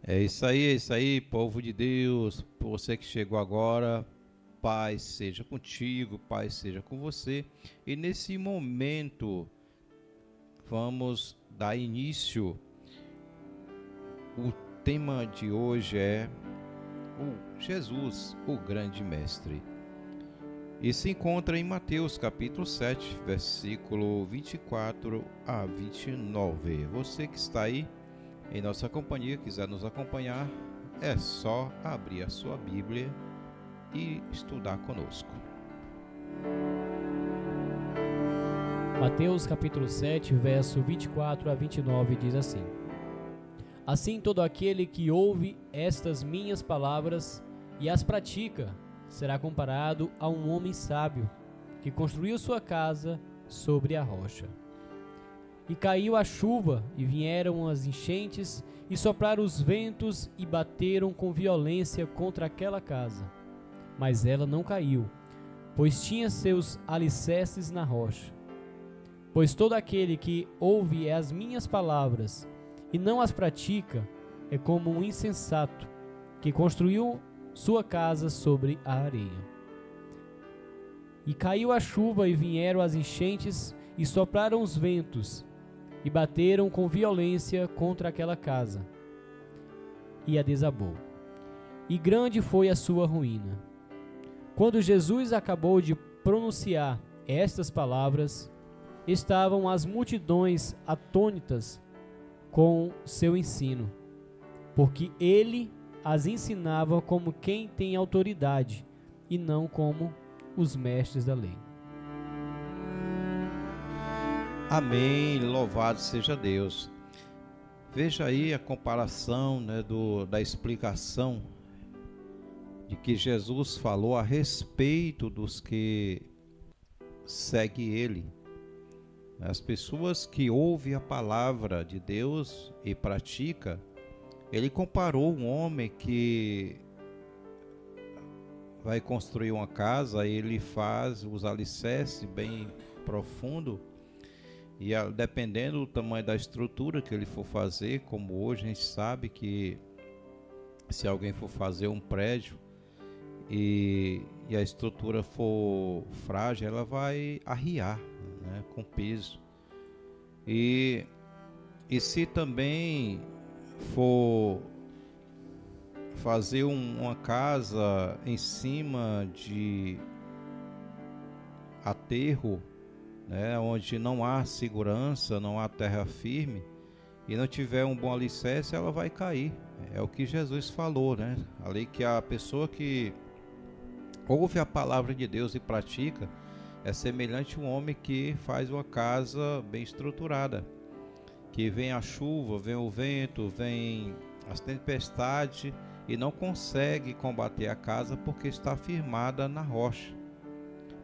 É isso aí, povo de Deus. Por você que chegou agora, paz seja contigo, paz seja com você. E nesse momento, vamos dar início. O tema de hoje é o Jesus, o grande mestre. E se encontra em Mateus capítulo 7, versículo 24 a 29. Você que está aí em nossa companhia, quiser nos acompanhar, é só abrir a sua Bíblia e estudar conosco. Mateus capítulo 7, verso 24 a 29 diz assim: Assim todo aquele que ouve estas minhas palavras e as pratica, será comparado a um homem sábio, que construiu sua casa sobre a rocha. E caiu a chuva, e vieram as enchentes, e sopraram os ventos, e bateram com violência contra aquela casa. Mas ela não caiu, pois tinha seus alicerces na rocha. Pois todo aquele que ouve as minhas palavras e não as pratica, é como um insensato, que construiu sua casa sobre a areia. E caiu a chuva, e vieram as enchentes, e sopraram os ventos, e bateram com violência contra aquela casa, e a desabou. E grande foi a sua ruína. Quando Jesus acabou de pronunciar estas palavras, estavam as multidões atônitas com seu ensino, porque ele as ensinava como quem tem autoridade, e não como os mestres da lei. Amém, louvado seja Deus. Veja aí a comparação, da explicação de que Jesus falou a respeito dos que seguem Ele. As pessoas que ouvem a palavra de Deus e praticam. Ele comparou um homem que vai construir uma casa, ele faz os alicerces bem profundo, e dependendo do tamanho da estrutura que ele for fazer, como hoje a gente sabe que se alguém for fazer um prédio e a estrutura for frágil, ela vai arriar, com peso. E se também for fazer uma casa em cima de aterro, onde não há segurança, não há terra firme, e não tiver um bom alicerce, ela vai cair. É o que Jesus falou, Ali que a pessoa que ouve a palavra de Deus e pratica é semelhante a um homem que faz uma casa bem estruturada, que vem a chuva, vem o vento, vem as tempestades e não consegue combater a casa porque está firmada na rocha.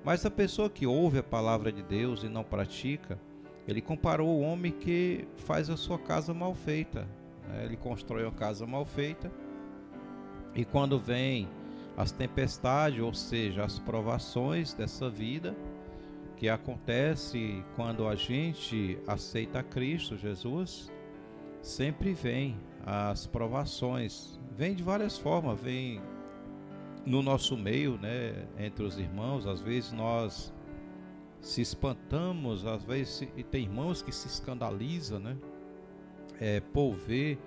Mas a pessoa que ouve a palavra de Deus e não pratica, ele comparou o homem que faz a sua casa mal feita. Ele constrói uma casa mal feita, e quando vem as tempestades, ou seja, as provações dessa vida, que acontece quando a gente aceita Cristo Jesus, sempre vem as provações. Vem de várias formas, vem no nosso meio, entre os irmãos. Às vezes nós se espantamos, às vezes, e tem irmãos que se escandalizam, por ver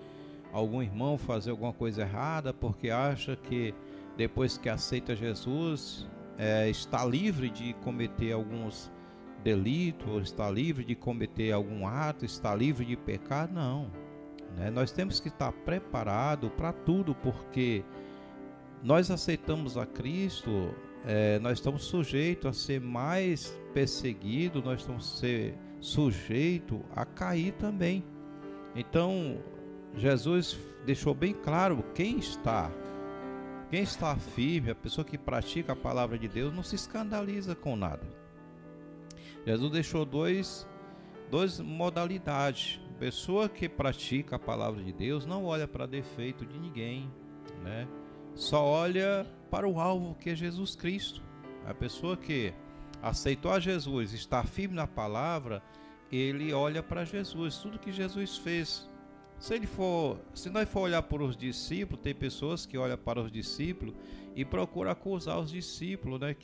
algum irmão fazer alguma coisa errada, porque acha que depois que aceita Jesus, está livre de cometer alguns delitos, está livre de cometer algum ato, está livre de pecar. Não, nós temos que estar preparados para tudo, porque nós aceitamos a Cristo, nós estamos sujeitos a ser mais perseguidos, nós estamos sujeitos a cair também. Então Jesus deixou bem claro: quem está firme, a pessoa que pratica a palavra de Deus, não se escandaliza com nada. Jesus deixou duas modalidades. A pessoa que pratica a palavra de Deus não olha para defeito de ninguém, só olha para o alvo, que é Jesus Cristo. A pessoa que aceitou a Jesus, está firme na palavra, ele olha para Jesus, tudo que Jesus fez. Se nós for olhar para os discípulos, tem pessoas que olham para os discípulos e procuram acusar os discípulos, né?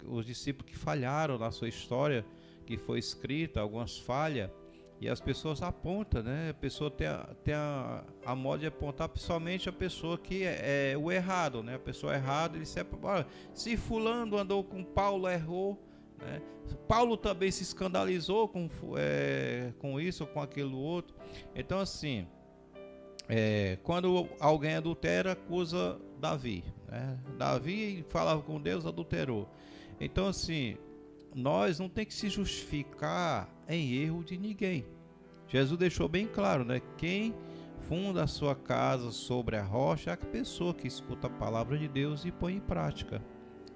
Os discípulos que falharam na sua história, que foi escrita, algumas falhas, e as pessoas apontam, né? A pessoa tem a moda de apontar principalmente a pessoa que é o errado, né? A pessoa errada, ele sempre, se fulano andou com Paulo, errou, né? Paulo também se escandalizou com isso ou com aquilo outro. Então assim, quando alguém adultera, acusa Davi, né? Davi falava com Deus, adulterou. Então assim, nós não tem que se justificar em erro de ninguém. Jesus deixou bem claro, né? Quem funda a sua casa sobre a rocha é a pessoa que escuta a palavra de Deus e põe em prática,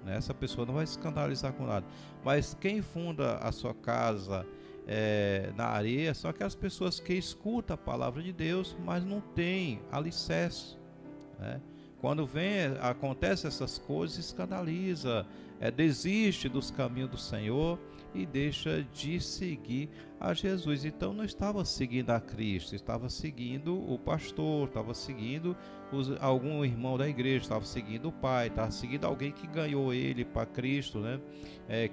né? Essa pessoa não vai se escandalizar com nada. Mas quem funda a sua casa na areia são aquelas pessoas que escutam a palavra de Deus, mas não tem alicerce, né? Quando acontece essas coisas, se escandaliza, desiste dos caminhos do Senhor e deixa de seguir a Jesus. Então não estava seguindo a Cristo, estava seguindo o pastor, estava seguindo algum irmão da igreja, estava seguindo o pai, estava seguindo alguém que ganhou ele para Cristo, né?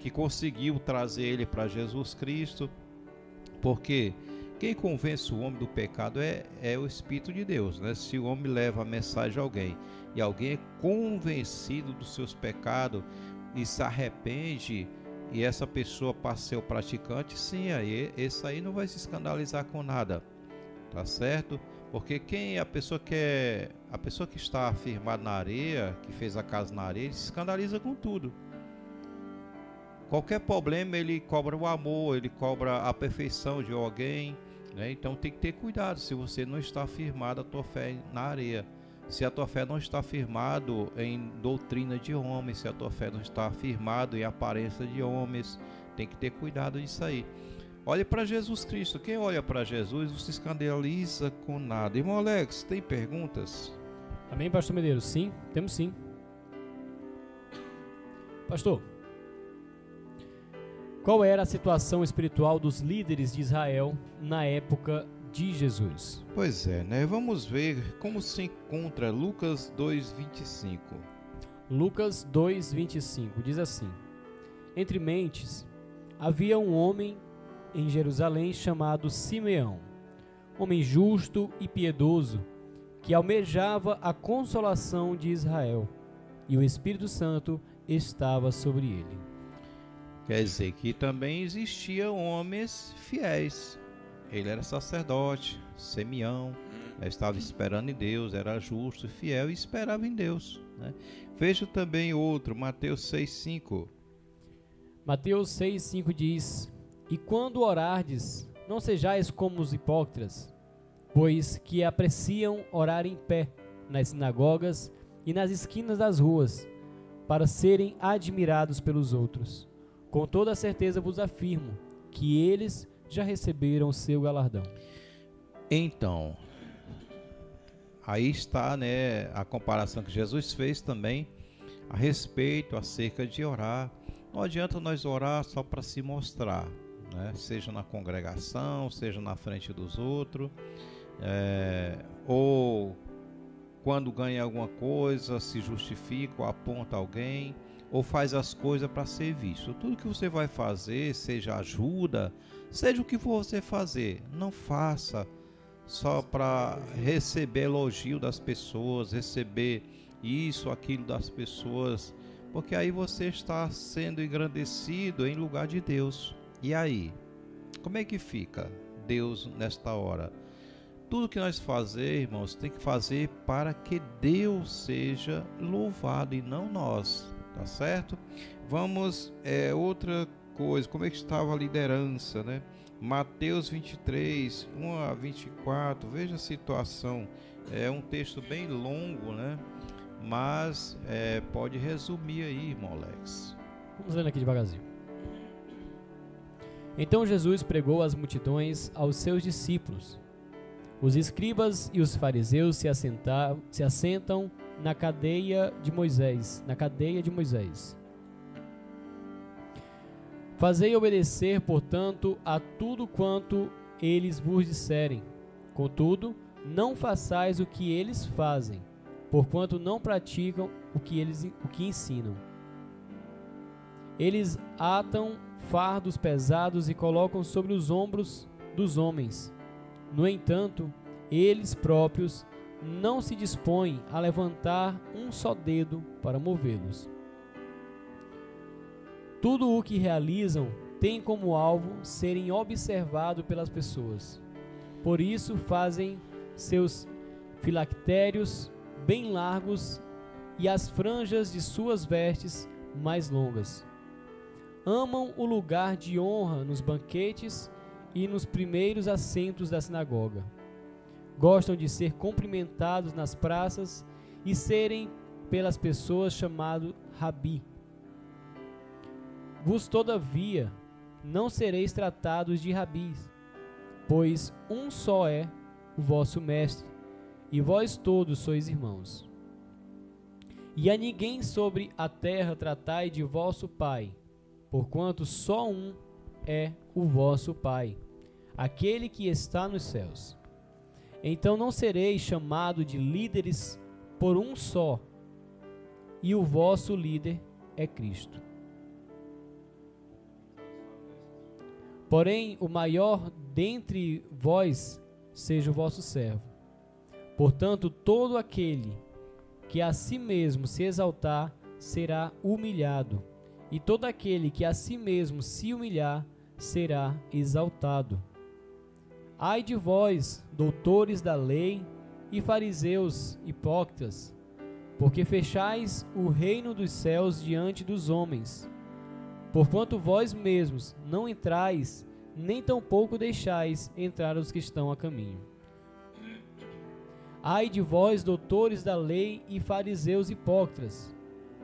Que conseguiu trazer ele para Jesus Cristo. Porque quem convence o homem do pecado é o Espírito de Deus, né? Se o homem leva a mensagem a alguém e alguém é convencido dos seus pecados e se arrepende, e essa pessoa passa a ser o praticante, sim, aí esse aí não vai se escandalizar com nada, tá certo? Porque a pessoa que está firmada na areia, que fez a casa na areia, ele se escandaliza com tudo. Qualquer problema ele cobra o amor, ele cobra a perfeição de alguém, né? Então tem que ter cuidado se você não está firmado a tua fé na areia. Se a tua fé não está firmado em doutrina de homens, se a tua fé não está firmado em aparência de homens, tem que ter cuidado disso aí. Olhe para Jesus Cristo. Quem olha para Jesus não se escandaliza com nada. Irmão Alex, tem perguntas? Amém, pastor Medeiros? Sim, temos sim. Pastor, qual era a situação espiritual dos líderes de Israel na época de Jesus? Pois é, né? Vamos ver como se encontra Lucas 2:25. Lucas 2:25 diz assim: Entre mentes havia um homem em Jerusalém chamado Simeão, homem justo e piedoso, que almejava a consolação de Israel, e o Espírito Santo estava sobre ele. Quer dizer que também existiam homens fiéis. Ele era sacerdote, Simeão, estava esperando em Deus, era justo e fiel e esperava em Deus, né? Veja também outro, Mateus 6:5. Mateus 6:5 diz: E quando orardes, não sejais como os hipócritas, pois que apreciam orar em pé nas sinagogas e nas esquinas das ruas, para serem admirados pelos outros. Com toda a certeza vos afirmo que eles já receberam o seu galardão. Então, aí está, né, a comparação que Jesus fez também a respeito, acerca de orar. Não adianta nós orar só para se mostrar, né? Seja na congregação, seja na frente dos outros, ou quando ganha alguma coisa, se justifica ou aponta alguém, ou faz as coisas para ser visto. Tudo que você vai fazer, seja ajuda, seja o que for você fazer, não faça só para receber elogio das pessoas, receber isso, aquilo das pessoas, porque aí você está sendo engrandecido em lugar de Deus. E aí, como é que fica Deus nesta hora? Tudo que nós fazemos, irmãos, tem que fazer para que Deus seja louvado e não nós, tá certo? Vamos, outra coisa, como é que estava a liderança, né? Mateus 23, 1-24, veja a situação. É um texto bem longo, né? Mas pode resumir aí, irmão Alex. Vamos lendo aqui devagarzinho. Então Jesus pregou às multidões aos seus discípulos. Os escribas e os fariseus se assentam na cadeia de Moisés. Fazei obedecer, portanto, a tudo quanto eles vos disserem. Contudo, não façais o que eles fazem, porquanto não praticam o que ensinam. Eles atam fardos pesados e colocam sobre os ombros dos homens. No entanto, eles próprios não se dispõem a levantar um só dedo para movê-los. Tudo o que realizam tem como alvo serem observados pelas pessoas. Por isso fazem seus filactérios bem largos e as franjas de suas vestes mais longas. Amam o lugar de honra nos banquetes e nos primeiros assentos da sinagoga. Gostam de ser cumprimentados nas praças e serem pelas pessoas chamados Rabi. Vos, todavia, não sereis tratados de rabis, pois um só é o vosso mestre, e vós todos sois irmãos. E a ninguém sobre a terra tratai de vosso pai, porquanto só um é o vosso Pai, aquele que está nos céus. Então não sereis chamados de líderes por um só, e o vosso líder é Cristo. Porém, o maior dentre vós seja o vosso servo. Portanto, todo aquele que a si mesmo se exaltar será humilhado, e todo aquele que a si mesmo se humilhar será exaltado. Ai de vós, doutores da lei e fariseus hipócritas, porque fechais o reino dos céus diante dos homens. Porquanto vós mesmos não entrais, nem tampouco deixais entrar os que estão a caminho. Ai de vós, doutores da lei e fariseus hipócritas,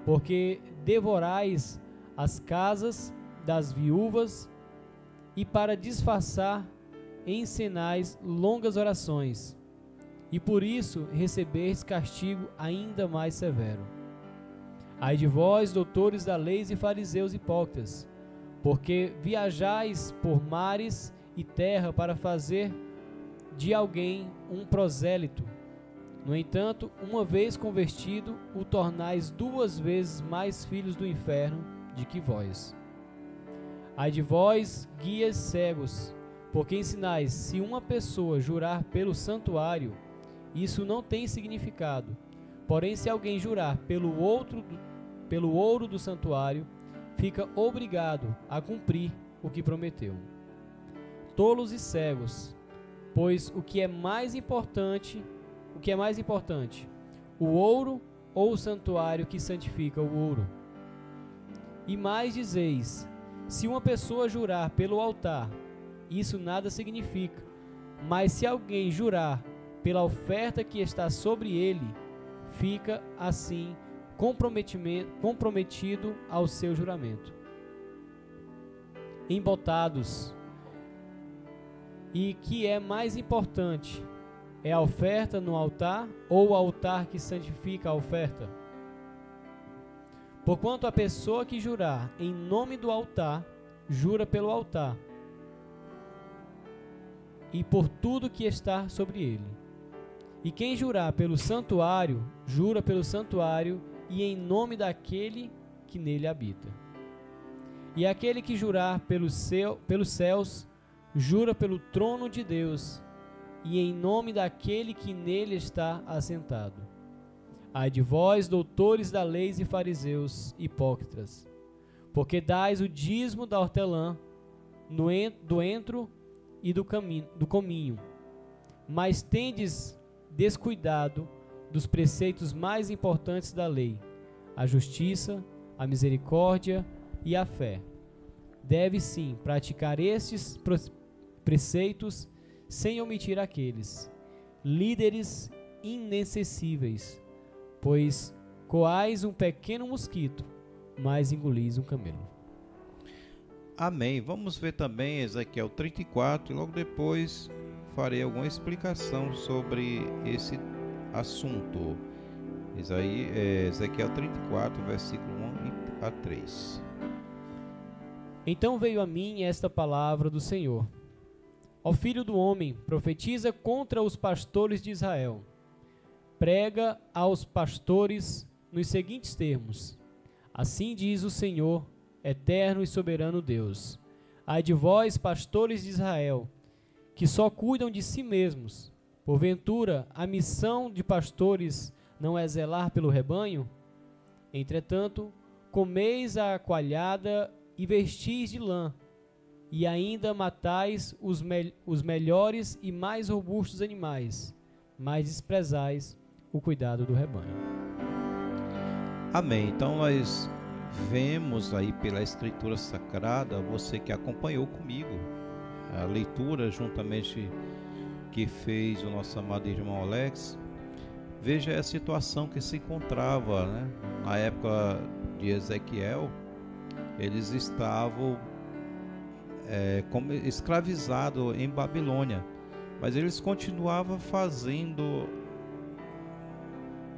porque devorais as casas das viúvas e para disfarçar encenais longas orações, e por isso recebeis castigo ainda mais severo. Ai de vós, doutores da lei e fariseus hipócritas, porque viajais por mares e terra para fazer de alguém um prosélito. No entanto, uma vez convertido, o tornais 2 vezes mais filhos do inferno de que vós. Ai de vós, guias cegos, porque ensinais: se uma pessoa jurar pelo santuário, isso não tem significado. Porém, se alguém jurar pelo ouro do santuário, fica obrigado a cumprir o que prometeu. Tolos e cegos, pois o que é mais importante, o ouro ou o santuário que santifica o ouro? E mais dizeis: se uma pessoa jurar pelo altar, isso nada significa. Mas se alguém jurar pela oferta que está sobre ele, fica assim comprometido ao seu juramento. Embotados. E que é mais importante? É a oferta no altar ou o altar que santifica a oferta? Porquanto a pessoa que jurar em nome do altar, jura pelo altar e por tudo que está sobre ele. E quem jurar pelo santuário, jura pelo santuário e em nome daquele que nele habita. E aquele que jurar pelos céus, jura pelo trono de Deus e em nome daquele que nele está assentado. Ai de vós, doutores da lei e fariseus hipócritas, porque dais o dízimo da hortelã, do entro e do cominho, mas tendes descuidado dos preceitos mais importantes da lei, a justiça, a misericórdia e a fé. Deve sim praticar estes preceitos sem omitir aqueles, líderes inacessíveis, pois coais um pequeno mosquito, mas engolis um camelo. Amém. Vamos ver também Ezequiel 34 e logo depois farei alguma explicação sobre esse assunto. Ezequiel 34, versículo 1 a 3. Então veio a mim esta palavra do Senhor: Ó filho do homem, profetiza contra os pastores de Israel. Prega aos pastores nos seguintes termos: assim diz o Senhor, eterno e soberano Deus. Ai de vós, pastores de Israel, que só cuidam de si mesmos. Porventura, a missão de pastores não é zelar pelo rebanho? Entretanto, comeis a coalhada e vestis de lã, e ainda matais os melhores e mais robustos animais, mas desprezais o cuidado do rebanho. Amém. Então nós vemos aí pela Escritura Sagrada, você que acompanhou comigo a leitura juntamente que fez o nosso amado irmão Alex, veja a situação que se encontrava, né? Na época de Ezequiel, eles estavam como escravizados em Babilônia, mas eles continuavam fazendo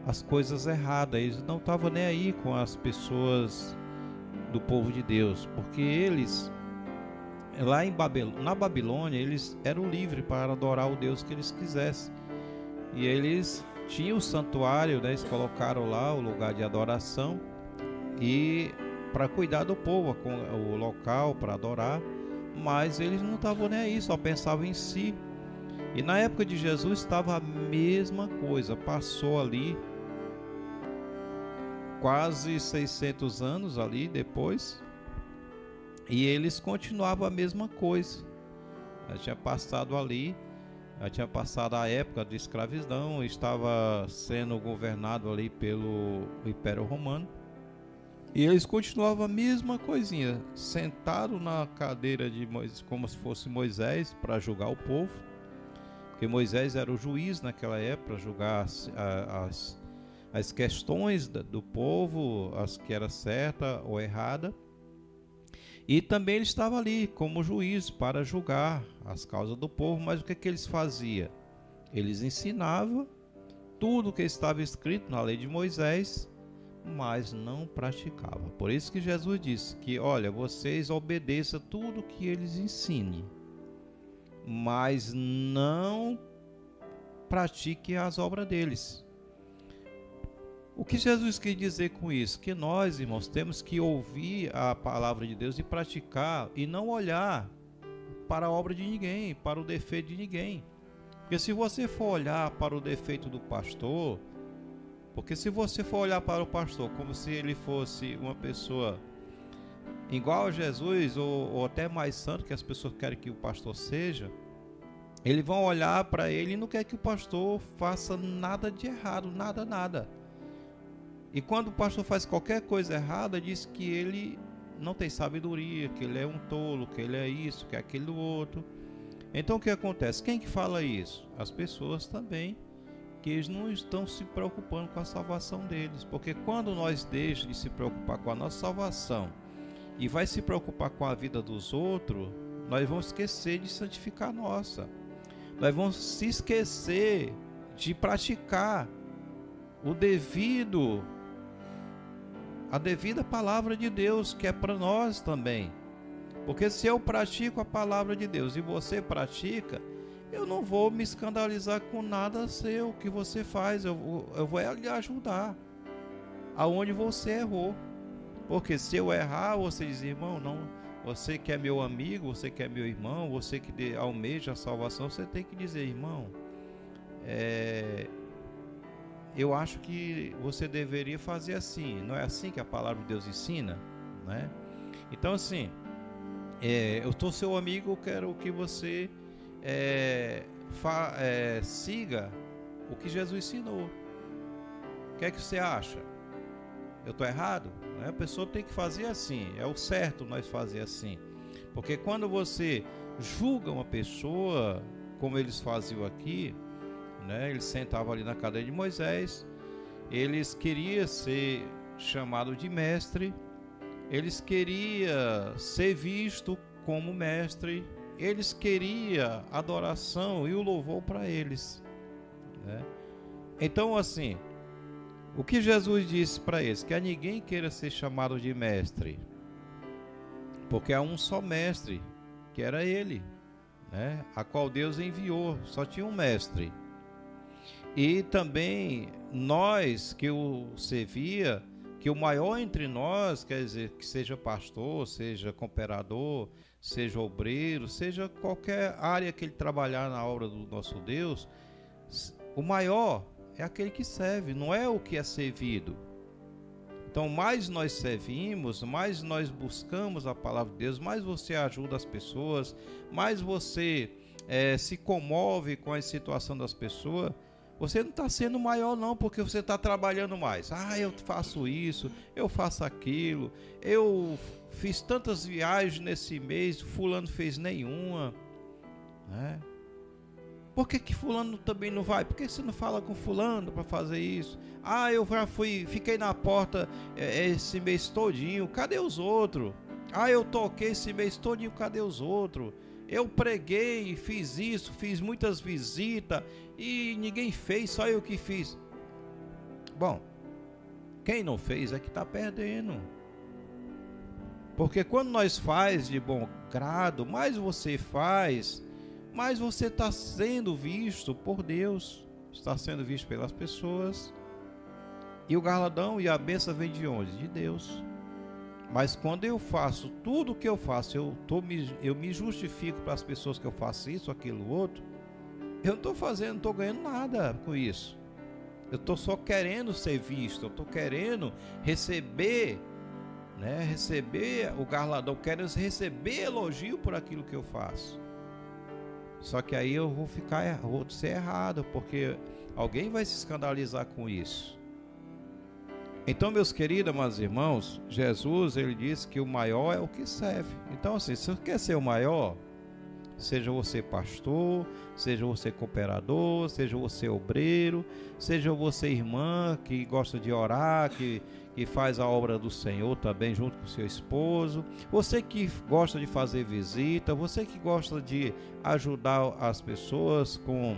as coisas erradas, eles não estavam nem aí com as pessoas do povo de Deus, porque eles, lá na Babilônia, eles eram livres para adorar o Deus que eles quisessem, e eles tinham o santuário, né, eles colocaram lá o lugar de adoração, e para cuidar do povo, com o local para adorar, mas eles não estavam nem aí, só pensavam em si. E na época de Jesus estava a mesma coisa, passou ali quase 600 anos ali depois, e eles continuavam a mesma coisa. Já tinha passado ali, já tinha passado a época de escravidão, estava sendo governado ali pelo Império Romano, e eles continuavam a mesma coisinha, sentado na cadeira de Moisés, como se fosse Moisés, para julgar o povo, porque Moisés era o juiz naquela época, para julgar as questões do povo, as que era certa ou errada, e também ele estava ali como juiz para julgar as causas do povo. Mas o que eles faziam? Eles ensinavam tudo o que estava escrito na lei de Moisés, mas não praticavam. Por isso que Jesus disse que, olha, vocês obedeçam tudo que eles ensinem, mas não pratiquem as obras deles. O que Jesus quis dizer com isso? Que nós, irmãos, temos que ouvir a palavra de Deus e praticar, e não olhar para a obra de ninguém, para o defeito de ninguém. Porque se você for olhar para o defeito do pastor, porque se você for olhar para o pastor como se ele fosse uma pessoa igual a Jesus, ou até mais santo que as pessoas querem que o pastor seja, eles vão olhar para ele e não quer que o pastor faça nada de errado, nada. E quando o pastor faz qualquer coisa errada, diz que ele não tem sabedoria, que ele é um tolo, que ele é isso, que é aquilo outro. Então o que acontece? Quem que fala isso? As pessoas também, que eles não estão se preocupando com a salvação deles. Porque quando nós deixamos de se preocupar com a nossa salvação e vai se preocupar com a vida dos outros, nós vamos esquecer de santificar a nossa. Nós vamos se esquecer de praticar a devida palavra de Deus, que é para nós também. Porque se eu pratico a palavra de Deus e você pratica, eu não vou me escandalizar com nada seu que você faz, eu vou lhe ajudar aonde você errou. Porque se eu errar, você diz, irmão, não, você que é meu amigo, você que é meu irmão, você que almeja a salvação, você tem que dizer, irmão, eu acho que você deveria fazer assim. Não é assim que a palavra de Deus ensina, né? Então assim, eu estou seu amigo, eu quero que você siga o que Jesus ensinou. O que é que você acha? Eu estou errado? A pessoa tem que fazer assim, é o certo nós fazer assim. Porque quando você julga uma pessoa, como eles faziam aqui, né? Eles sentavam ali na cadeira de Moisés, eles queriam ser chamados de mestre, eles queriam ser visto como mestre, eles queriam adoração e o louvor para eles, né? Então assim, o que Jesus disse para eles? Que a ninguém queira ser chamado de mestre, porque há um só mestre, que era ele, né, a qual Deus enviou, só tinha um mestre. E também nós que o servia, que o maior entre nós, quer dizer, que seja pastor, seja cooperador, seja obreiro, seja qualquer área que ele trabalhar na obra do nosso Deus, o maior é aquele que serve, não é o que é servido. Então, mais nós servimos, mais nós buscamos a palavra de Deus, mais você ajuda as pessoas, mais você se comove com a situação das pessoas. Você não está sendo maior não, porque você está trabalhando mais. Eu faço isso, eu faço aquilo, eu fiz tantas viagens nesse mês, fulano fez nenhuma, né? Por que fulano também não vai? Por que você não fala com fulano para fazer isso? Eu já fiquei na porta esse mês todinho, cadê os outros? Eu toquei esse mês todinho, cadê os outros? Eu preguei, fiz isso, fiz muitas visitas e ninguém fez, só eu que fiz. Bom, quem não fez é que está perdendo. Porque quando nós faz de bom grado, mais você faz, mais você está sendo visto por Deus, está sendo visto pelas pessoas. E o galardão e a bênção vem de onde? De Deus. Mas quando eu faço tudo o que eu faço, eu me justifico para as pessoas que eu faço isso, aquilo, outro, eu não estou fazendo, não estou ganhando nada com isso. Eu estou só querendo ser visto, eu estou querendo receber, né? Receber o galardão, quero receber elogio por aquilo que eu faço. Só que aí eu vou ser errado, porque alguém vai se escandalizar com isso. Então, meus queridos, meus irmãos, Jesus, ele disse que o maior é o que serve. Então, assim, se você quer ser o maior, seja você pastor, seja você cooperador, seja você obreiro, seja você irmã que gosta de orar, que faz a obra do Senhor também junto com seu esposo, você que gosta de fazer visita, você que gosta de ajudar as pessoas com...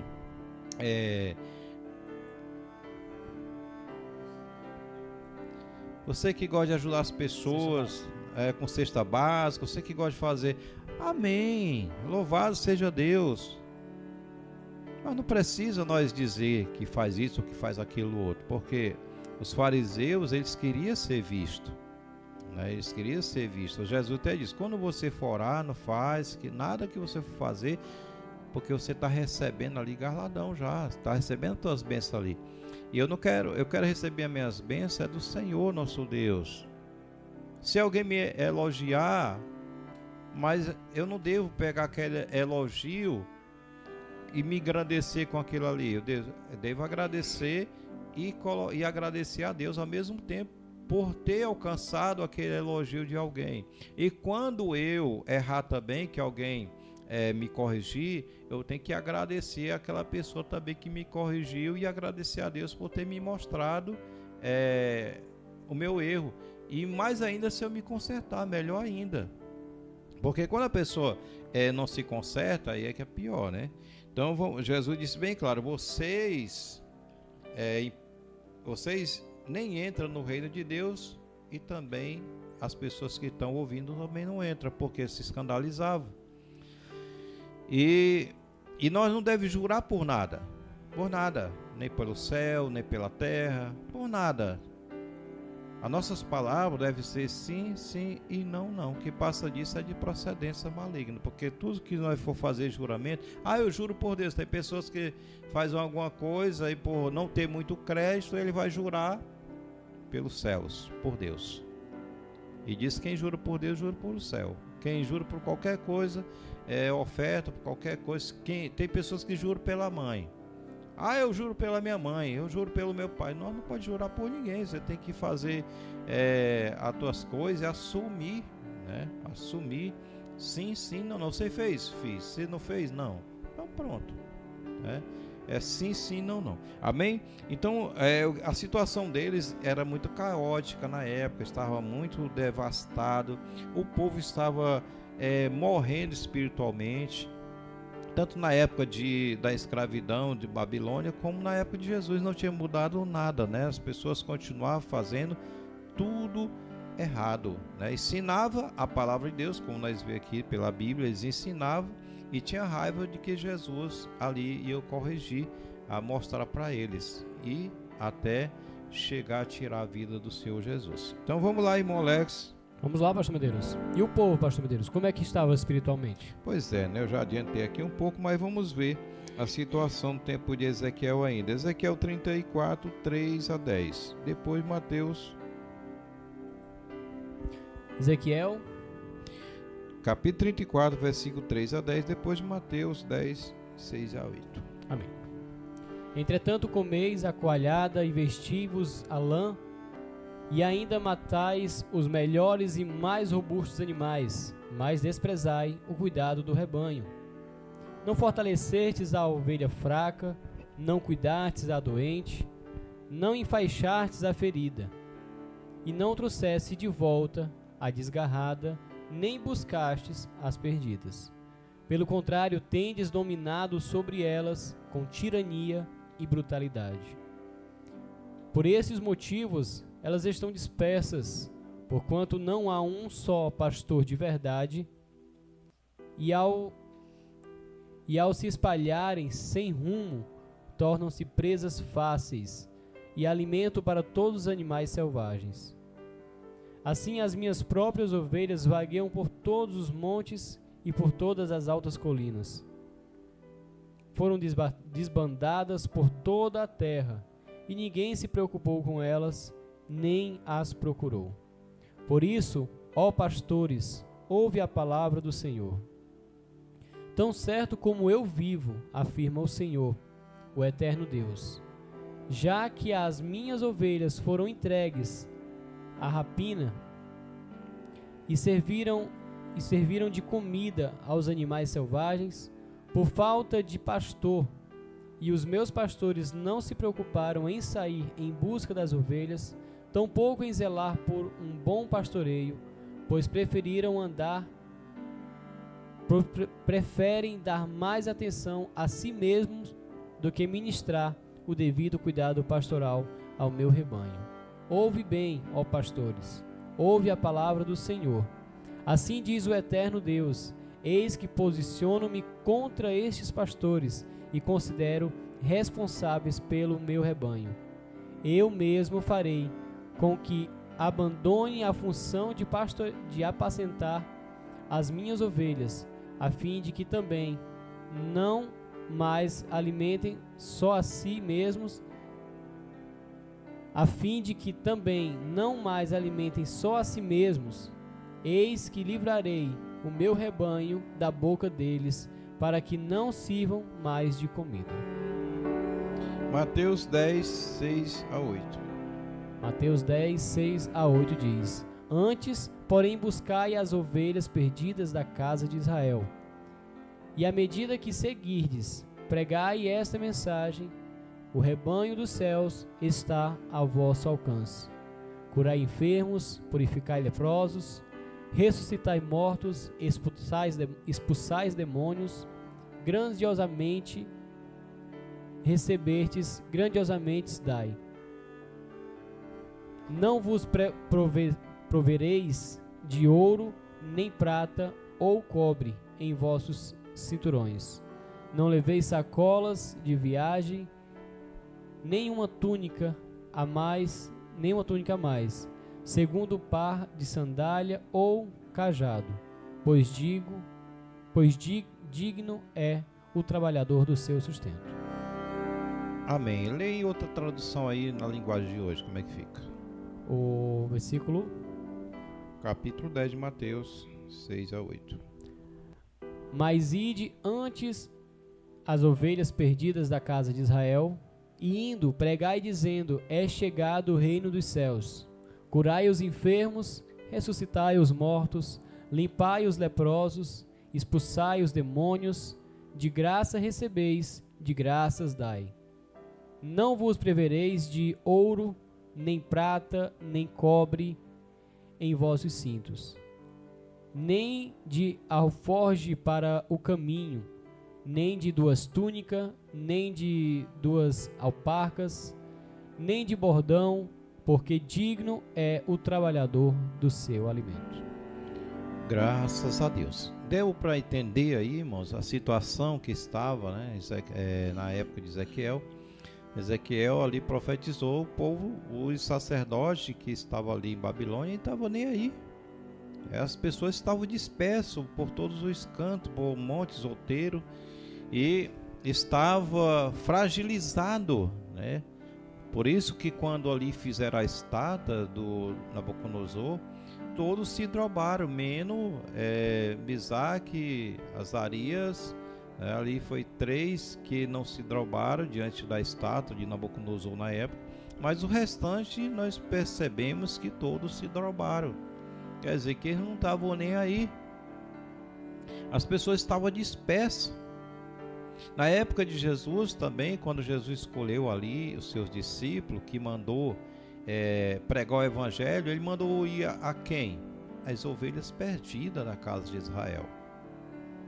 Você que gosta de ajudar as pessoas com cesta básica, você que gosta de fazer, amém, louvado seja Deus. Mas não precisa nós dizer que faz isso ou que faz aquilo outro, porque os fariseus, eles queriam ser vistos, né? Eles queriam ser vistos. Jesus até disse, quando você for orar, não faz, que nada que você for fazer, porque você está recebendo ali galardão já, está recebendo as tuas bênçãos ali. E eu quero receber as minhas bênçãos do Senhor nosso Deus. Se alguém me elogiar, mas eu não devo pegar aquele elogio e me agradecer com aquilo ali. Eu devo agradecer e agradecer a Deus ao mesmo tempo por ter alcançado aquele elogio de alguém. E quando eu errar também, que alguém me corrigir, eu tenho que agradecer àquela pessoa também que me corrigiu e agradecer a Deus por ter me mostrado o meu erro. E mais ainda, se eu me consertar, melhor ainda. Porque quando a pessoa não se conserta, aí é que é pior, né? Então Jesus disse bem claro, vocês nem entram no reino de Deus, e também as pessoas que estão ouvindo também não entram, porque se escandalizavam. E nós não devemos jurar por nada, nem pelo céu, nem pela terra, por nada. As nossas palavras devem ser sim, sim e não, não. O que passa disso é de procedência maligna, porque tudo que nós for fazer juramento, eu juro por Deus. Tem pessoas que fazem alguma coisa e por não ter muito crédito, ele vai jurar pelos céus, por Deus. E diz: quem jura por Deus, jura por o céu. Quem jura por qualquer coisa, oferta por qualquer coisa. Tem pessoas que juram pela mãe. Eu juro pela minha mãe, eu juro pelo meu pai. Não pode jurar por ninguém. Você tem que fazer as tuas coisas e assumir, né? Assumir. Sim, sim, não, não. Você fez? Fiz. Você não fez? Não. Então pronto, né? Sim, sim, não, não. Amém? Então, a situação deles era muito caótica na época, estava muito devastado, o povo estava morrendo espiritualmente, tanto na época da escravidão de Babilônia, como na época de Jesus. Não tinha mudado nada, né? As pessoas continuavam fazendo tudo errado, né? Ensinava a palavra de Deus, como nós vemos aqui pela Bíblia, eles ensinavam, e tinha raiva de que Jesus ali ia corrigir, a mostrar para eles e até chegar a tirar a vida do Senhor Jesus. Então vamos lá, irmão Alex. Vamos lá, pastor Medeiros. E o povo, pastor Medeiros, como é que estava espiritualmente? Pois é, né? Eu já adiantei aqui um pouco, mas vamos ver a situação no tempo de Ezequiel ainda. Ezequiel 34, 3 a 10. Depois Mateus. Ezequiel. Capítulo 34, versículo 3 a 10. Depois de Mateus 10, 6 a 8. Amém. Entretanto comeis a coalhada e vestivos a lã, e ainda matais os melhores e mais robustos animais, mas desprezai o cuidado do rebanho. Não fortalecestes a ovelha fraca, não cuidastes a doente, não enfaixastes a ferida, e não trouxeste de volta a desgarrada, nem buscastes as perdidas. Pelo contrário, tendes dominado sobre elas com tirania e brutalidade. Por esses motivos, elas estão dispersas, porquanto não há um só pastor de verdade, e ao se espalharem sem rumo, tornam-se presas fáceis e alimento para todos os animais selvagens. Assim as minhas próprias ovelhas vagueiam por todos os montes e por todas as altas colinas. Foram desbandadas por toda a terra, e ninguém se preocupou com elas, nem as procurou. Por isso, ó pastores, ouve a palavra do Senhor. Tão certo como eu vivo, afirma o Senhor, o eterno Deus, já que as minhas ovelhas foram entregues à rapina e serviram de comida aos animais selvagens, por falta de pastor, e os meus pastores não se preocuparam em sair em busca das ovelhas, tampouco em zelar por um bom pastoreio, pois preferem dar mais atenção a si mesmos do que ministrar o devido cuidado pastoral ao meu rebanho. Ouve bem, ó pastores, ouve a palavra do Senhor. Assim diz o eterno Deus: eis que posiciono-me contra estes pastores e considero responsáveis pelo meu rebanho. Eu mesmo farei com que abandone a função de apacentar as minhas ovelhas, a fim de que também não mais alimentem só a si mesmos, eis que livrarei o meu rebanho da boca deles, para que não sirvam mais de comida. Mateus 10, 6 a 8. Mateus 10, 6 a 8 diz: Antes, porém, buscai as ovelhas perdidas da casa de Israel. E à medida que seguirdes, pregai esta mensagem: o rebanho dos céus está ao vosso alcance. Curai enfermos, purificai leprosos, ressuscitai mortos, expulsais demônios, grandiosamente recebestes, grandiosamente dai. Não vos provereis de ouro, nem prata ou cobre em vossos cinturões. Não leveis sacolas de viagem, nenhuma túnica a mais, segundo par de sandália ou cajado, pois digno é o trabalhador do seu sustento. Amém. Leia outra tradução aí na linguagem de hoje, como é que fica? O versículo? Capítulo 10 de Mateus, 6 a 8. Mas ide antes as ovelhas perdidas da casa de Israel, e indo, pregai dizendo: é chegado o reino dos céus. Curai os enfermos, ressuscitai os mortos, limpai os leprosos, expulsai os demônios, de graça recebeis, de graças dai. Não vos prevereis de ouro, nem prata, nem cobre em vossos cintos, nem de alforge para o caminho, nem de duas túnicas, nem de duas alparcas, nem de bordão, porque digno é o trabalhador do seu alimento. Graças a Deus. Deu para entender aí, irmãos, a situação que estava, né, na época de Ezequiel. Ezequiel ali profetizou, o povo, os sacerdotes que estavam ali em Babilônia, não estavam nem aí. As pessoas estavam dispersas por todos os cantos, por montes outeiros, e estava fragilizado, né? Por isso que quando ali fizeram a estátua do Nabucodonosor, todos se drobaram, menos Misaque, Azarias, ali foi 3 que não se drobaram diante da estátua de Nabucodonosor na época, mas o restante nós percebemos que todos se drobaram. Quer dizer que eles não estavam nem aí. As pessoas estavam dispersas. Na época de Jesus também, quando Jesus escolheu ali os seus discípulos, que mandou pregar o evangelho, ele mandou ir a quem? As ovelhas perdidas da casa de Israel.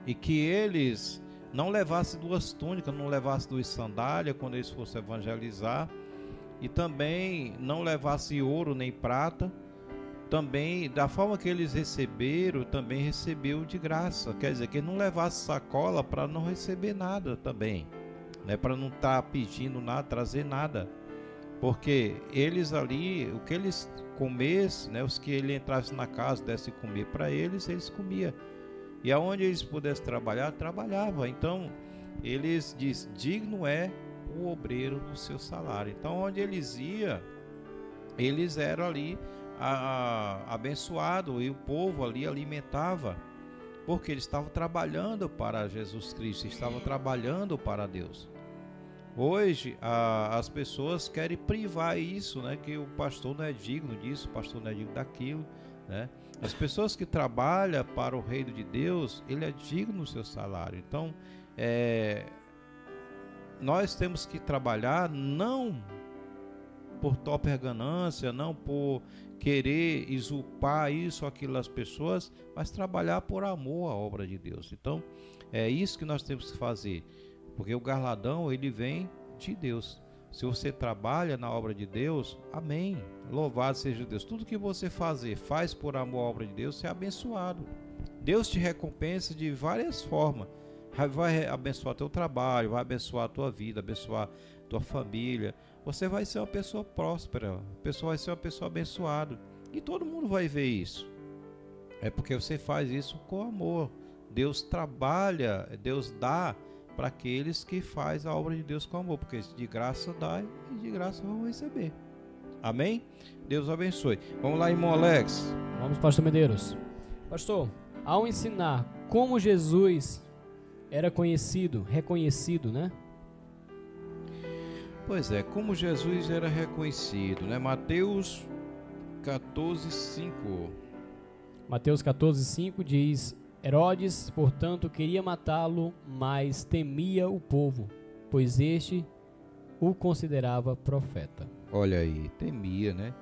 E que eles não levassem 2 túnicas, não levassem 2 sandálias quando eles fossem evangelizar, e também não levassem ouro nem prata. Também, da forma que eles receberam, também recebeu de graça. Quer dizer, que eles não levassem sacola para não receber nada também, né? Para não estar pedindo nada, trazer nada. Porque eles ali, o que eles comessem, né? Os que ele entrasse na casa, desse comer para eles, eles comiam. E aonde eles pudessem trabalhar, trabalhava. Então, eles diz, digno é o obreiro do seu salário. Então, onde eles iam, eles eram ali abençoado, e o povo ali alimentava, porque eles estavam trabalhando para Jesus Cristo, estavam trabalhando para Deus. Hoje as pessoas querem privar isso, né? Que o pastor não é digno disso, o pastor não é digno daquilo, né? As pessoas que trabalham para o reino de Deus, ele é digno do seu salário. Então nós temos que trabalhar não por própria ganância, não por querer usurpar isso ou aquilo das pessoas, mas trabalhar por amor à obra de Deus. Então, é isso que nós temos que fazer, porque o galardão, ele vem de Deus. Se você trabalha na obra de Deus, amém, louvado seja Deus. Tudo que você faz por amor à obra de Deus, você é abençoado. Deus te recompensa de várias formas. Vai abençoar teu trabalho, vai abençoar a tua vida, abençoar tua família. Você vai ser uma pessoa próspera, a pessoa vai ser uma pessoa abençoada. E todo mundo vai ver isso. É porque você faz isso com amor. Deus trabalha, Deus dá para aqueles que fazem a obra de Deus com amor. Porque de graça dá e de graça vão receber. Amém? Deus abençoe. Vamos lá, irmão Alex. Vamos, pastor Medeiros. Pastor, ao ensinar como Jesus era reconhecido, né? Pois é, como Jesus era reconhecido, né? Mateus 14:5. Mateus 14:5 diz: Herodes, portanto, queria matá-lo, mas temia o povo, pois este o considerava profeta. Olha aí, temia, né?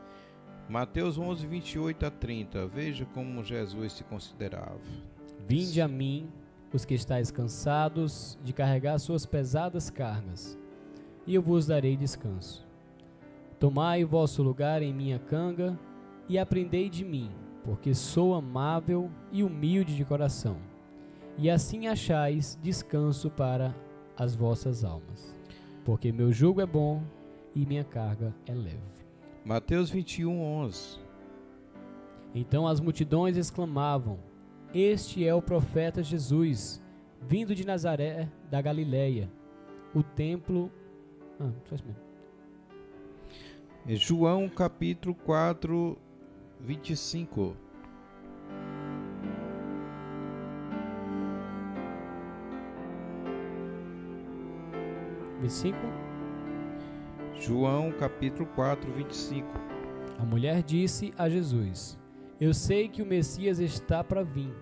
Mateus 11:28-30. Veja como Jesus se considerava. Vinde a mim, os que estáis cansados de carregar suas pesadas cargas, e eu vos darei descanso. Tomai o vosso lugar em minha canga e aprendei de mim, porque sou amável e humilde de coração, e assim achais descanso para as vossas almas, porque meu jugo é bom e minha carga é leve. Mateus 21:11. Então as multidões exclamavam: Este é o profeta Jesus, vindo de Nazaré da Galileia. O templo... só isso mesmo. João capítulo 4, 25. João capítulo 4, 25. A mulher disse a Jesus: Eu sei que o Messias está para vir.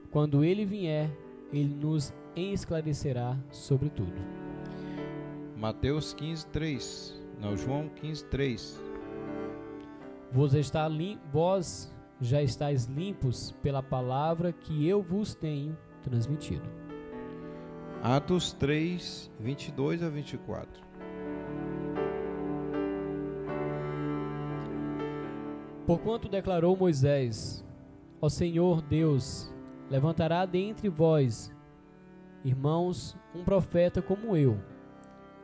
Quando ele vier, ele nos esclarecerá sobre tudo. Mateus 15:3. Não, João 15:3. Vós já estáis limpos pela palavra que eu vos tenho transmitido. Atos 3, 22-24. Porquanto declarou Moisés: ó Senhor Deus, levantará dentre vós, irmãos, um profeta como eu.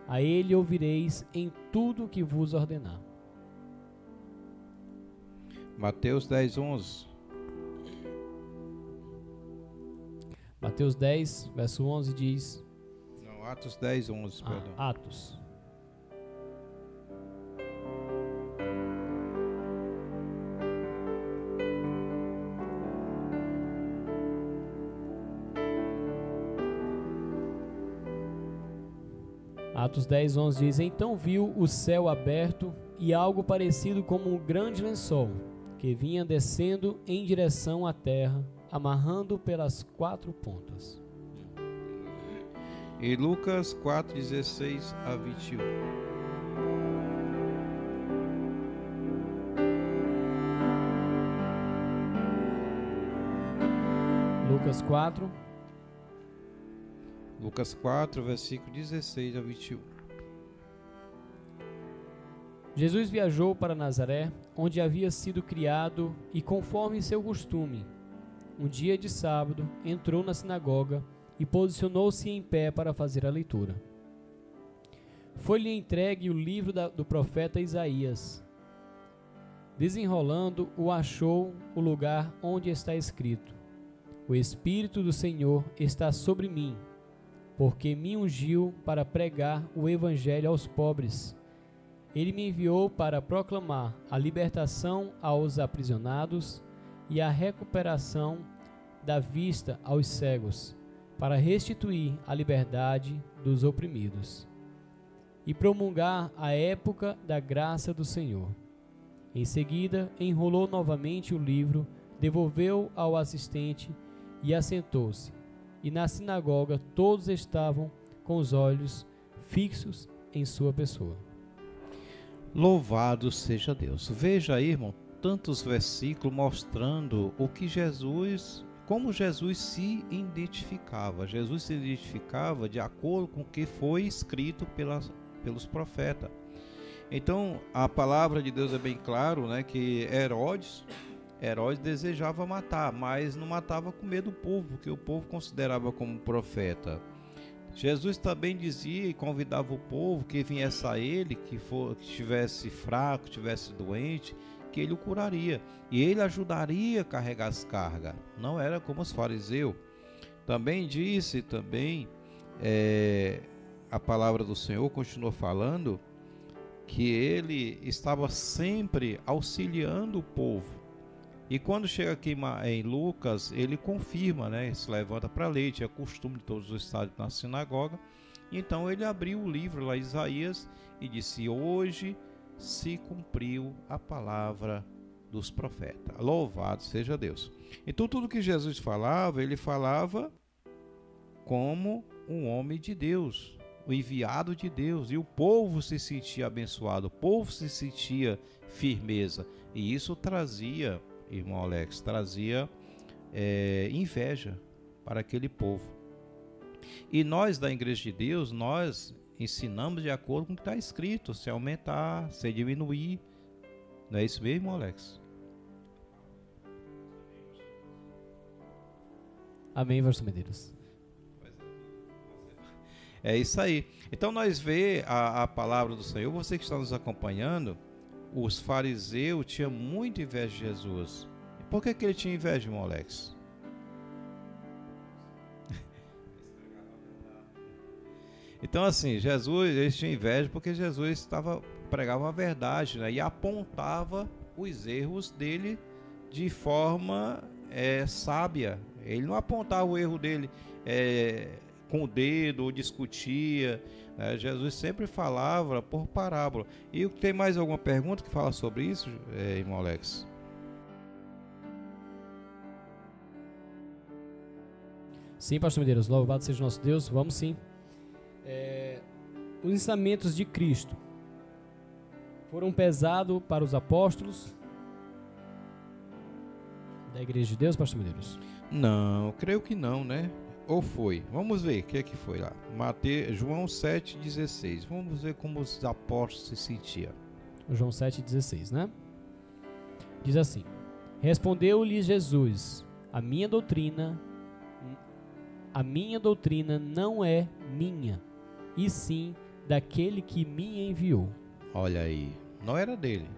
A ele ouvireis em tudo que vos ordenar. Mateus 10:11. Mateus 10, verso 11 diz... Não, Atos 10:11, perdão. Atos. Atos 10, 11 diz: Então viu o céu aberto e algo parecido como um grande lençol, que vinha descendo em direção à terra, amarrando pelas 4 pontas. E Lucas 4:16 a 21. Lucas 4, versículo 16 a 21. Jesus viajou para Nazaré, onde havia sido criado, e conforme seu costume, um dia de sábado, entrou na sinagoga e posicionou-se em pé para fazer a leitura. Foi-lhe entregue o livro do profeta Isaías. Desenrolando, o achou o lugar onde está escrito: O Espírito do Senhor está sobre mim, porque me ungiu para pregar o evangelho aos pobres. Ele me enviou para proclamar a libertação aos aprisionados e a recuperação da vista aos cegos, para restituir a liberdade dos oprimidos e promulgar a época da graça do Senhor. Em seguida, enrolou novamente o livro, devolveu ao assistente e assentou-se. E na sinagoga todos estavam com os olhos fixos em sua pessoa. Louvado seja Deus. Veja aí, irmão, tantos versículos mostrando o que Jesus, como Jesus se identificava. Jesus se identificava de acordo com o que foi escrito pelos profetas. Então, a palavra de Deus é bem claro, né, que Herodes desejava matar, mas não matava com medo do povo, porque o povo considerava como profeta. Jesus também dizia e convidava o povo que viesse a ele, que estivesse fraco, estivesse doente, que ele o curaria. E ele ajudaria a carregar as cargas. Não era como os fariseus. Também disse, a palavra do Senhor continuou falando, que ele estava sempre auxiliando o povo. E quando chega aqui em Lucas, ele confirma, né? Se levanta para a lei, tinha costume de todos os estados na sinagoga. Então ele abriu o livro lá, Isaías, e disse: hoje se cumpriu a palavra dos profetas. Louvado seja Deus. Então tudo que Jesus falava, ele falava como um homem de Deus, o enviado de Deus, e o povo se sentia abençoado, o povo se sentia firmeza, e isso trazia, irmão Alex, trazia inveja para aquele povo. E nós da Igreja de Deus, nós ensinamos de acordo com o que está escrito, se aumentar, se diminuir. Não é isso mesmo, Alex? Amém, Verso Medeiros. É isso aí. Então nós vê a palavra do Senhor. Você que está nos acompanhando, os fariseus tinham muita inveja de Jesus. E por que ele tinha inveja, irmão Alex? Então assim, eles tinham inveja porque Jesus pregava a verdade, né? E apontava os erros dele de forma sábia. Ele não apontava o erro dele com o dedo ou discutia, né? Jesus sempre falava por parábola. E tem mais alguma pergunta que fala sobre isso, irmão Alex? Sim, pastor Medeiros, louvado seja o nosso Deus. Vamos sim. Os ensinamentos de Cristo foram pesados para os apóstolos da Igreja de Deus, pastor Medeiros? Não, creio que não, né? Ou foi? Vamos ver o que é que foi lá. João 7,16. Vamos ver como os apóstolos se sentiam. João 7,16, né? Diz assim: Respondeu-lhes Jesus: a minha doutrina não é minha, e sim daquele que me enviou. Olha aí, não era dele,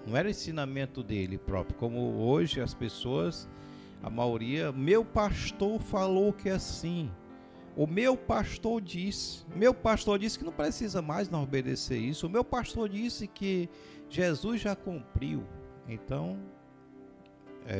não era ensinamento dele próprio, como hoje as pessoas, a maioria, meu pastor falou que é assim, o meu pastor disse que não precisa mais não obedecer isso, o meu pastor disse que Jesus já cumpriu. Então,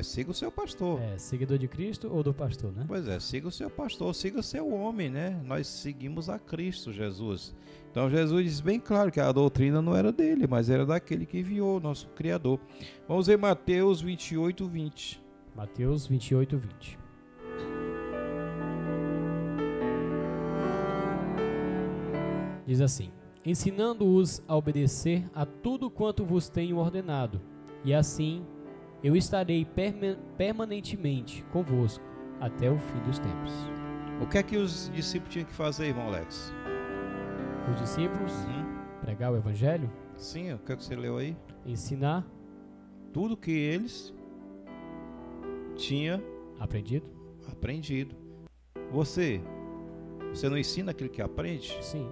siga o seu pastor. Seguidor de Cristo ou do pastor, né? Pois é, siga o seu pastor, siga o seu homem, né? Nós seguimos a Cristo Jesus. Então Jesus diz bem claro que a doutrina não era dele, mas era daquele que enviou, nosso Criador. Vamos ver Mateus 28, 20. Mateus 28, 20. Diz assim: ensinando-os a obedecer a tudo quanto vos tenho ordenado, e assim eu estarei permanentemente convosco até o fim dos tempos. O que é que os discípulos tinham que fazer, irmão Alex? Os discípulos, pregar o evangelho? Sim, o que é que você leu aí? Ensinar tudo que eles tinham aprendido. Você não ensina aquilo que aprende? Sim.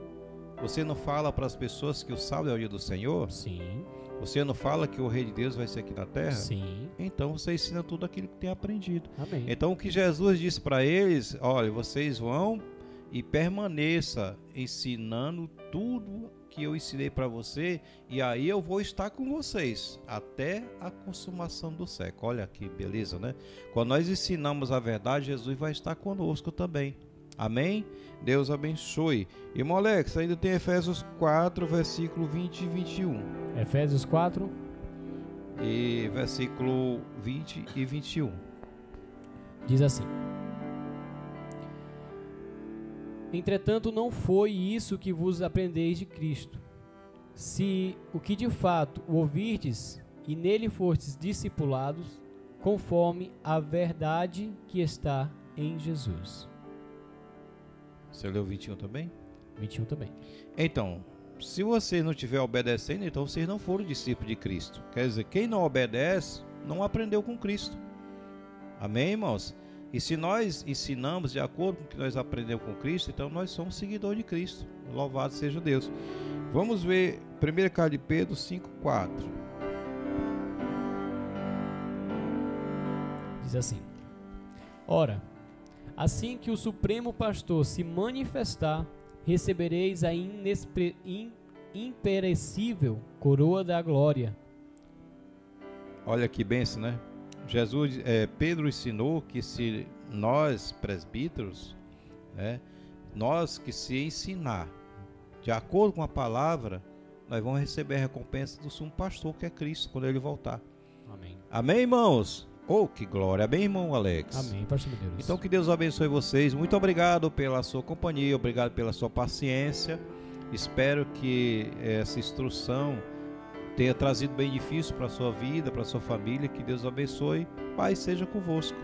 Você não fala para as pessoas que o sábado é o dia do Senhor? Sim. Você não fala que o Rei de Deus vai ser aqui na terra? Sim. Então você ensina tudo aquilo que tem aprendido. Amém. Então o que Jesus disse para eles: olha, vocês vão e permaneça ensinando tudo que eu ensinei para você, e aí eu vou estar com vocês até a consumação do século. Olha que beleza, né? Quando nós ensinamos a verdade, Jesus vai estar conosco também. Amém? Deus abençoe. Irmão Alex, ainda tem Efésios 4, versículo 20 e 21. Efésios 4 e versículo 20 e 21. Diz assim: entretanto não foi isso que vos aprendeis de Cristo, se o que de fato o ouvirdes e nele fostes discipulados, conforme a verdade que está em Jesus. Você leu 21 também? 21 também. Então, se você não estiver obedecendo, então vocês não foram discípulos de Cristo. Quer dizer, quem não obedece, não aprendeu com Cristo. Amém, irmãos? E se nós ensinamos de acordo com o que nós aprendemos com Cristo, então nós somos seguidores de Cristo. Louvado seja Deus. Vamos ver 1 Carta de Pedro 5,4. Diz assim: ora, assim que o Supremo Pastor se manifestar, recebereis a imperecível coroa da glória. Olha que bênção, né? Pedro ensinou que se nós, presbíteros, nós que se ensinar de acordo com a palavra, nós vamos receber a recompensa do sumo pastor, que é Cristo, quando ele voltar. Amém. Amém, irmãos? Oh, que glória. Amém, irmão Alex? Amém, pastor Deus. Então que Deus abençoe vocês. Muito obrigado pela sua companhia, obrigado pela sua paciência. Espero que essa instrução tenha trazido benefício para a sua vida, para a sua família. Que Deus abençoe. Pai seja convosco.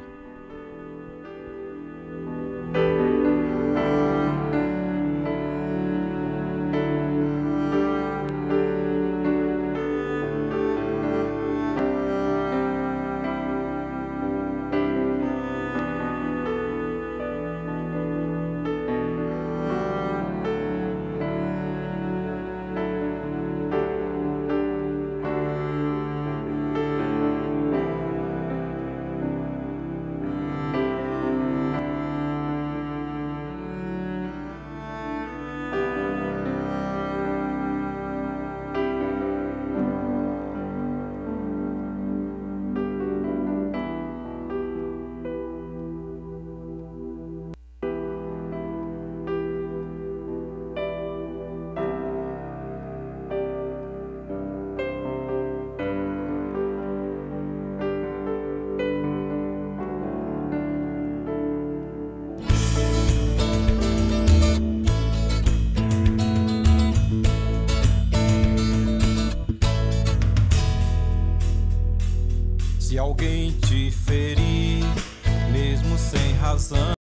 Se alguém te ferir, mesmo sem razão,